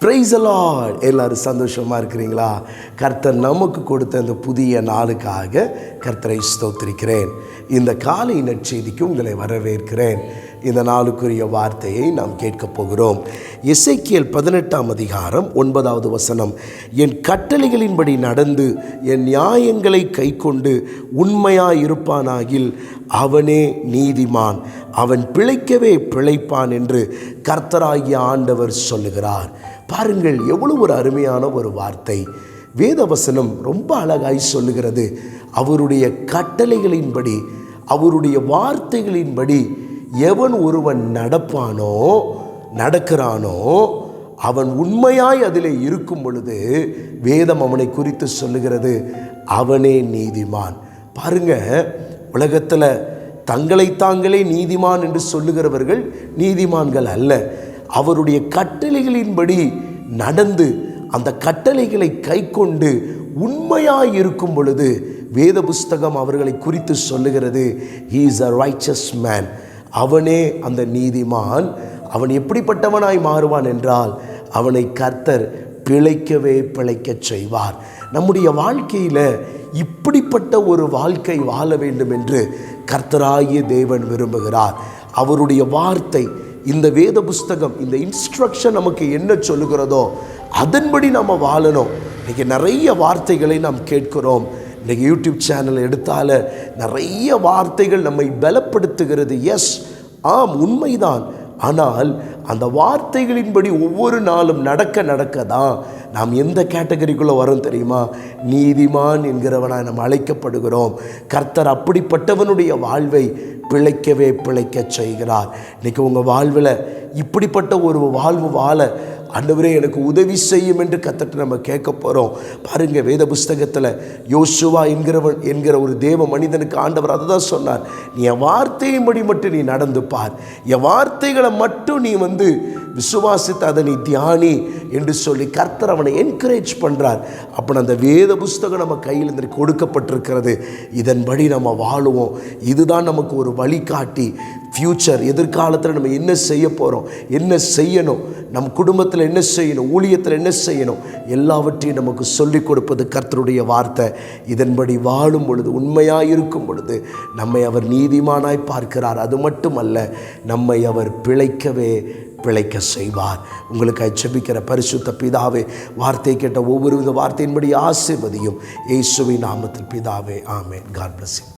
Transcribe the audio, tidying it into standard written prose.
Praise the Lord. எல்லாரும் சந்தோஷமாக இருக்கிறீங்களா? கர்த்தர் நமக்கு கொடுத்த இந்த புதிய நாளுக்காக கர்த்தரை ஸ்தோத்திரிக்கிறேன். இந்த காலை நற்செய்திக்கு உங்களை வரவேற்கிறேன். இந்த நாளுக்குரிய வார்த்தையை நாம் கேட்கப் போகிறோம். எசேக்கியேல் 18ஆம் அதிகாரம் 9வது வசனம். என் கட்டளைகளின்படி நடந்து என் நியாயங்களை கைக்கொண்டு உண்மையாயிருப்பானாகில் அவனே நீதிமான், அவன் பிழைக்கவே பிழைப்பான் என்று கர்த்தராகிய ஆண்டவர் சொல்லுகிறார். பாருங்கள், எவ்வளவு ஒரு அருமையான ஒரு வார்த்தை. வேதவசனம் ரொம்ப அழகாய் சொல்லுகிறது. அவருடைய கட்டளைகளின்படி, அவருடைய வார்த்தைகளின்படி எவன் ஒருவன் நடக்கிறானோ அவன் உண்மையாய் அதில் இருக்கும் பொழுது வேதம் அவனை குறித்து சொல்லுகிறது, அவனே நீதிமான். பாருங்க, உலகத்தில் தங்களை தாங்களே நீதிமான் என்று சொல்லுகிறவர்கள் நீதிமான்கள் அல்ல. அவருடைய கட்டளைகளின்படி நடந்து அந்த கட்டளைகளை கைக்கொண்டு உண்மையாய் இருக்கும் பொழுது வேத புஸ்தகம் அவர்களை குறித்து சொல்லுகிறது, he is a righteous man. அவனே அந்த நீதிமான். அவன் எப்படிப்பட்டவனாய் மாறுவான் என்றால் அவனை கர்த்தர் பிழைக்கவே பிழைக்கச் செய்வார். நம்முடைய வாழ்க்கையில் இப்படிப்பட்ட ஒரு வாழ்க்கை வாழ வேண்டும் என்று கர்த்தராகிய தேவன் விரும்புகிறார். அவருடைய வார்த்தை, இந்த வேத புஸ்தகம், இந்த இன்ஸ்ட்ரக்ஷன் நமக்கு என்ன சொல்லுகிறதோ அதன்படி நம்ம வாழணும். இன்றைக்கி நிறைய வார்த்தைகளை நாம் கேட்கிறோம். இன்றைக்கி யூடியூப் சேனல் எடுத்தால நிறைய வார்த்தைகள் நம்மை பலப்படுத்துகிறது. எஸ், ஆம், உண்மைதான். ஆனால் அந்த வார்த்தைகளின்படி ஒவ்வொரு நாளும் நடக்க தான் நாம் எந்த கேட்டகரிக்குள்ளே வரோம் தெரியுமா? நீதிமான் என்கிறவனாக நாம் அழைக்கப்படுகிறோம். கர்த்தர் அப்படிப்பட்டவனுடைய வாழ்வை பிழைக்கவே பிழைக்க செய்கிறார். இன்றைக்கி உங்கள் வாழ்வில் இப்படிப்பட்ட ஒரு வாழ்வு வாழ ஆண்டவரே எனக்கு உதவி செய்யும் என்று கர்த்தர்ட்ட நம்ம கேட்க போகிறோம். பாருங்கள், வேத புஸ்தகத்தில் யோசுவா என்கிற ஒரு தேவ மனிதனுக்கு ஆண்டவர் அதை தான் சொன்னார். நீ என் வார்த்தையின்படி மட்டும் நீ நடந்து பார், என் வார்த்தைகளை மட்டும் நீ விசுவாசித்து அதை நீ தியானி என்று சொல்லி கர்த்தர் அவனை என்கரேஜ் பண்ணுறார். அப்போ அந்த வேத புஸ்தகம் நம்ம கையில் இருந்து கொடுக்கப்பட்டிருக்கிறது. இதன்படி நம்ம வாழுவோம். இதுதான் நமக்கு ஒரு வழிகாட்டி. ஃப்யூச்சர், எதிர்காலத்தில் நம்ம என்ன செய்ய போகிறோம், என்ன செய்யணும், நம் குடும்பத்தில் என்ன செய்யணும், ஊழியத்தில் என்ன செய்யணும், எல்லாவற்றையும் நமக்கு சொல்லிக் கொடுப்பது கர்த்தருடைய வார்த்தை. இதன்படி வாழும் பொழுது, உண்மையாக இருக்கும் பொழுது நம்மை அவர் நீதிமானாய் பார்க்கிறார். அது மட்டுமல்ல, நம்மை அவர் பிழைக்க செய்வார். உங்களுக்கு ஜெபிக்கிற பரிசுத்த பிதாவே, வார்த்தை கேட்ட ஒவ்வொரு வார்த்தையின்படி ஆசீர்வதியும். இயேசுவின் நாமத்தில் பிதாவே, ஆமென். God bless you.